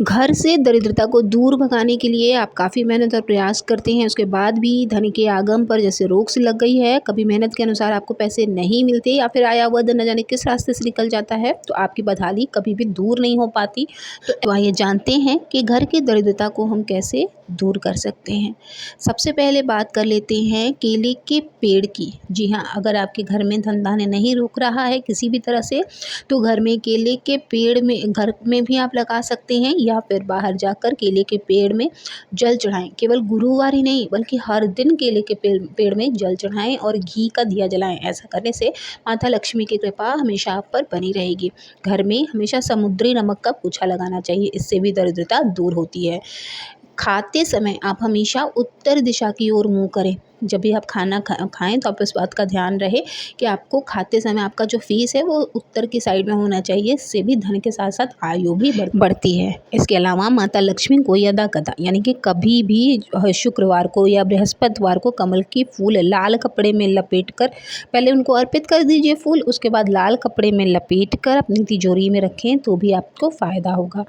घर से दरिद्रता को दूर भगाने के लिए आप काफ़ी मेहनत और प्रयास करते हैं, उसके बाद भी धन के आगम पर जैसे रोक सी लग गई है, कभी मेहनत के अनुसार आपको पैसे नहीं मिलते या फिर आया हुआ धन न जाने किस रास्ते से निकल जाता है, तो आपकी बदहाली कभी भी दूर नहीं हो पाती। तो आइए जानते हैं कि घर की दरिद्रता को हम कैसे दूर कर सकते हैं। सबसे पहले बात कर लेते हैं केले के पेड़ की। जी हाँ, अगर आपके घर में धन धान्य नहीं रुक रहा है किसी भी तरह से, तो घर में केले के पेड़ में घर में भी आप लगा सकते हैं या फिर बाहर जाकर केले के पेड़ में जल चढ़ाएं। केवल गुरुवार ही नहीं बल्कि हर दिन केले के पेड़ में जल चढ़ाएं और घी का दिया जलाएं। ऐसा करने से माता लक्ष्मी की कृपा हमेशा आप पर बनी रहेगी। घर में हमेशा समुद्री नमक का पोछा लगाना चाहिए, इससे भी दरिद्रता दूर होती है। खाते समय आप हमेशा उत्तर दिशा की ओर मुँह करें। जब भी आप खाना खाएं तो आप इस बात का ध्यान रहे कि आपको खाते समय आपका जो फेस है वो उत्तर की साइड में होना चाहिए। इससे भी धन के साथ साथ आयु भी बढ़ती है। इसके अलावा माता लक्ष्मी को यदा कदा यानी कि कभी भी शुक्रवार को या बृहस्पतिवार को कमल की फूल लाल कपड़े में लपेट कर पहले उनको अर्पित कर दीजिए फूल, उसके बाद लाल कपड़े में लपेट कर अपनी तिजोरी में रखें तो भी आपको फ़ायदा होगा।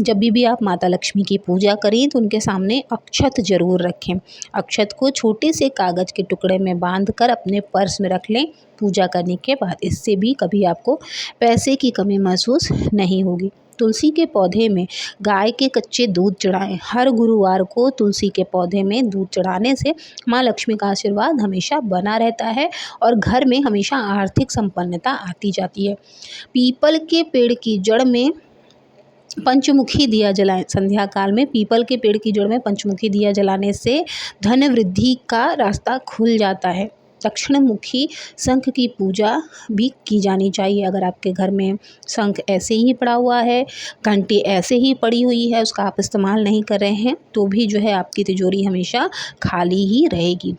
जब भी आप माता लक्ष्मी की पूजा करें तो उनके सामने अक्षत जरूर रखें। अक्षत को छोटे से कागज के टुकड़े में बांधकर अपने पर्स में रख लें पूजा करने के बाद। इससे भी कभी आपको पैसे की कमी महसूस नहीं होगी। तुलसी के पौधे में गाय के कच्चे दूध चढ़ाएं। हर गुरुवार को तुलसी के पौधे में दूध चढ़ाने से माँ लक्ष्मी का आशीर्वाद हमेशा बना रहता है और घर में हमेशा आर्थिक संपन्नता आती जाती है। पीपल के पेड़ की जड़ में पंचमुखी दिया जलाएं। संध्या काल में पीपल के पेड़ की जड़ में पंचमुखी दिया जलाने से धन वृद्धि का रास्ता खुल जाता है। दक्षिण मुखी शंख की पूजा भी की जानी चाहिए। अगर आपके घर में शंख ऐसे ही पड़ा हुआ है, घंटी ऐसे ही पड़ी हुई है, उसका आप इस्तेमाल नहीं कर रहे हैं, तो भी जो है आपकी तिजोरी हमेशा खाली ही रहेगी।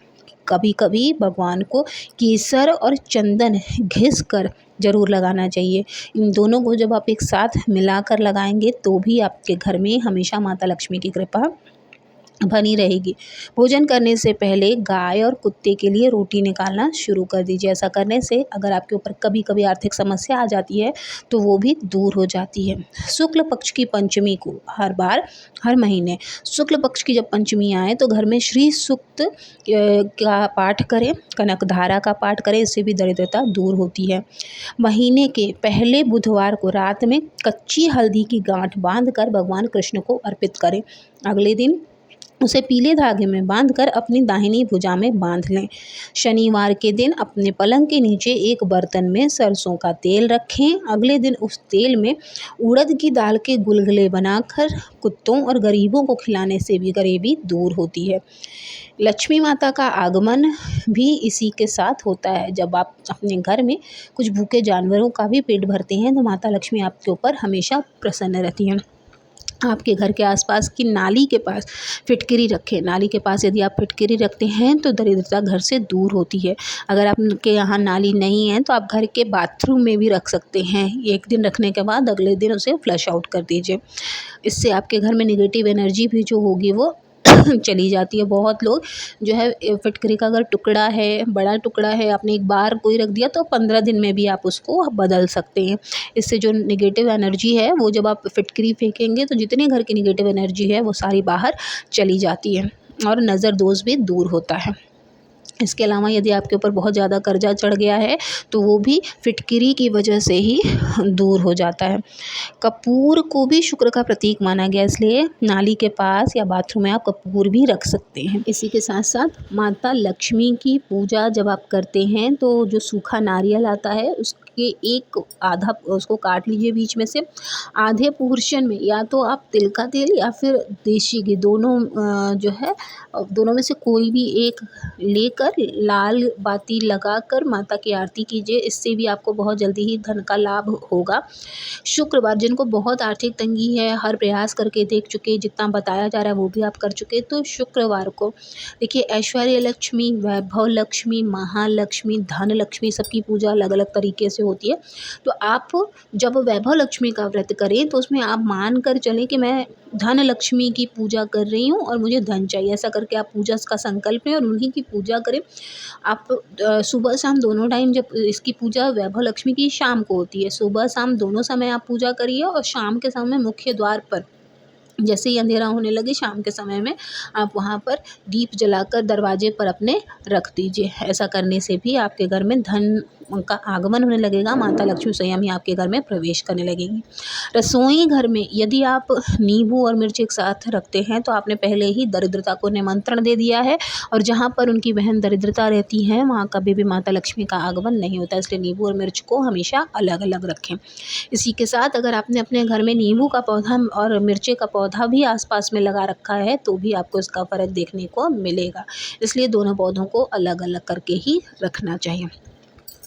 कभी कभी भगवान को केसर और चंदन घिस कर ज़रूर लगाना चाहिए। इन दोनों को जब आप एक साथ मिलाकर लगाएंगे तो भी आपके घर में हमेशा माता लक्ष्मी की कृपा बनी रहेगी। भोजन करने से पहले गाय और कुत्ते के लिए रोटी निकालना शुरू कर दीजिए। ऐसा करने से अगर आपके ऊपर कभी कभी आर्थिक समस्या आ जाती है तो वो भी दूर हो जाती है। शुक्ल पक्ष की पंचमी को हर महीने शुक्ल पक्ष की जब पंचमी आए तो घर में श्री सूक्त का पाठ करें, कनक धारा का पाठ करें, इससे भी दरिद्रता दूर होती है। महीने के पहले बुधवार को रात में कच्ची हल्दी की गांठ बांधकर भगवान कृष्ण को अर्पित करें। अगले दिन उसे पीले धागे में बांधकर अपनी दाहिनी भुजा में बांध लें। शनिवार के दिन अपने पलंग के नीचे एक बर्तन में सरसों का तेल रखें। अगले दिन उस तेल में उड़द की दाल के गुलगुले बनाकर कुत्तों और गरीबों को खिलाने से भी गरीबी दूर होती है। लक्ष्मी माता का आगमन भी इसी के साथ होता है। जब आप अपने घर में कुछ भूखे जानवरों का भी पेट भरते हैं तो माता लक्ष्मी आपके ऊपर हमेशा प्रसन्न रहती हैं। आपके घर के आसपास की नाली के पास फिटकरी रखें। नाली के पास यदि आप फिटकरी रखते हैं तो दरिद्रता घर से दूर होती है। अगर आपके यहाँ नाली नहीं है तो आप घर के बाथरूम में भी रख सकते हैं। एक दिन रखने के बाद अगले दिन उसे फ्लश आउट कर दीजिए। इससे आपके घर में नेगेटिव एनर्जी भी जो होगी वो चली जाती है। बहुत लोग जो है फिटकरी का अगर टुकड़ा है, बड़ा टुकड़ा है, आपने एक बार कोई रख दिया तो 15 दिन में भी आप उसको बदल सकते हैं। इससे जो नेगेटिव एनर्जी है वो जब आप फिटकरी फेंकेंगे तो जितने घर की नेगेटिव एनर्जी है वो सारी बाहर चली जाती है और नज़र दोष भी दूर होता है। इसके अलावा यदि आपके ऊपर बहुत ज़्यादा कर्जा चढ़ गया है तो वो भी फिटकरी की वजह से ही दूर हो जाता है। कपूर को भी शुक्र का प्रतीक माना गया, इसलिए नाली के पास या बाथरूम में आप कपूर भी रख सकते हैं। इसी के साथ साथ माता लक्ष्मी की पूजा जब आप करते हैं तो जो सूखा नारियल आता है उसके एक आधा उसको काट लीजिए बीच में से। आधे पोर्शन में या तो आप तिल का तेल या फिर देशी घी दोनों जो है दोनों में से कोई भी एक लेकर लाल बाती लगाकर माता की आरती कीजिए। इससे भी आपको बहुत जल्दी ही धन का लाभ होगा। शुक्रवार जिनको बहुत आर्थिक तंगी है, हर प्रयास करके देख चुके, जितना बताया जा रहा है वो भी आप कर चुके, तो शुक्रवार को देखिए ऐश्वर्य लक्ष्मी, वैभव लक्ष्मी, महालक्ष्मी, धन लक्ष्मी सबकी पूजा अलग अलग तरीके से होती है। तो आप जब वैभव लक्ष्मी का व्रत करें तो उसमें आप मान कर चलें कि मैं धन लक्ष्मी की पूजा कर रही हूँ और मुझे धन चाहिए। ऐसा करके आप पूजा का संकल्प लें और उन्हीं की पूजा करें। आप सुबह शाम दोनों टाइम, जब इसकी पूजा वैभव लक्ष्मी की शाम को होती है, सुबह शाम दोनों समय आप पूजा करिए और शाम के समय मुख्य द्वार पर जैसे ही अंधेरा होने लगे शाम के समय में आप वहाँ पर दीप जलाकर दरवाजे पर अपने रख दीजिए। ऐसा करने से भी आपके घर में धन का आगमन होने लगेगा, माता लक्ष्मी स्वयं ही आपके घर में प्रवेश करने लगेंगी। रसोई घर में यदि आप नींबू और मिर्च एक साथ रखते हैं तो आपने पहले ही दरिद्रता को निमंत्रण दे दिया है, और जहाँ पर उनकी बहन दरिद्रता रहती है वहाँ कभी भी माता लक्ष्मी का आगमन नहीं होता। इसलिए नींबू और मिर्च को हमेशा अलग अलग रखें। इसी के साथ अगर आपने अपने घर में नींबू का पौधा और मिर्ची का पौधा भी आसपास में लगा रखा है तो भी आपको इसका फ़र्क देखने को मिलेगा। इसलिए दोनों पौधों को अलग अलग करके ही रखना चाहिए।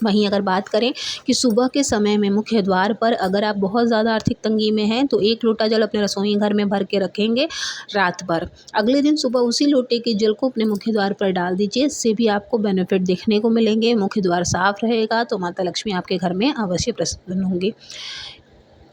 वहीं अगर बात करें कि सुबह के समय में मुख्य द्वार पर अगर आप बहुत ज़्यादा आर्थिक तंगी में हैं तो 1 लोटा जल अपने रसोई घर में भर के रखेंगे रात भर। अगले दिन सुबह उसी लोटे के जल को अपने मुख्य द्वार पर डाल दीजिए। इससे भी आपको बेनिफिट देखने को मिलेंगे। मुख्य द्वार साफ रहेगा तो माता लक्ष्मी आपके घर में अवश्य प्रसन्न होंगी।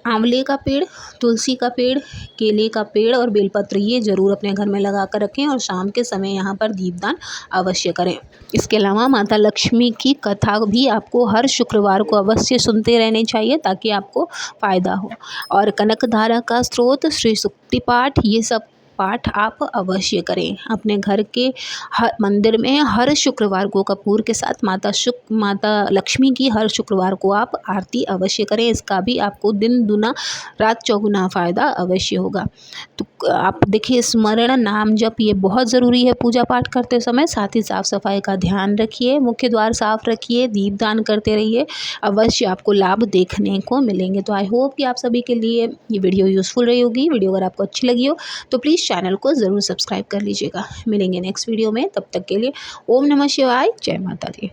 आंवले का पेड़, तुलसी का पेड़, केले का पेड़ और बेलपत्र ये ज़रूर अपने घर में लगा कर रखें और शाम के समय यहाँ पर दीपदान अवश्य करें। इसके अलावा माता लक्ष्मी की कथा भी आपको हर शुक्रवार को अवश्य सुनते रहने चाहिए ताकि आपको फ़ायदा हो। और कनकधारा का स्रोत, श्री सुक्ति पाठ, ये सब पाठ आप अवश्य करें। अपने घर के हर मंदिर में हर शुक्रवार को कपूर के साथ माता लक्ष्मी की हर शुक्रवार को आप आरती अवश्य करें। इसका भी आपको दिन दुना रात चौगुना फ़ायदा अवश्य होगा। तो आप देखिए, स्मरण नाम जप ये बहुत ज़रूरी है पूजा पाठ करते समय। साथ ही साफ़ सफाई का ध्यान रखिए, मुख्य द्वार साफ रखिए, दीपदान करते रहिए। अवश्य आपको लाभ देखने को मिलेंगे। तो आई होप कि आप सभी के लिए ये वीडियो यूज़फुल रही होगी। वीडियो अगर आपको अच्छी लगी हो तो प्लीज़ चैनल को ज़रूर सब्सक्राइब कर लीजिएगा। मिलेंगे नेक्स्ट वीडियो में, तब तक के लिए ओम नमः शिवाय, जय माता दी।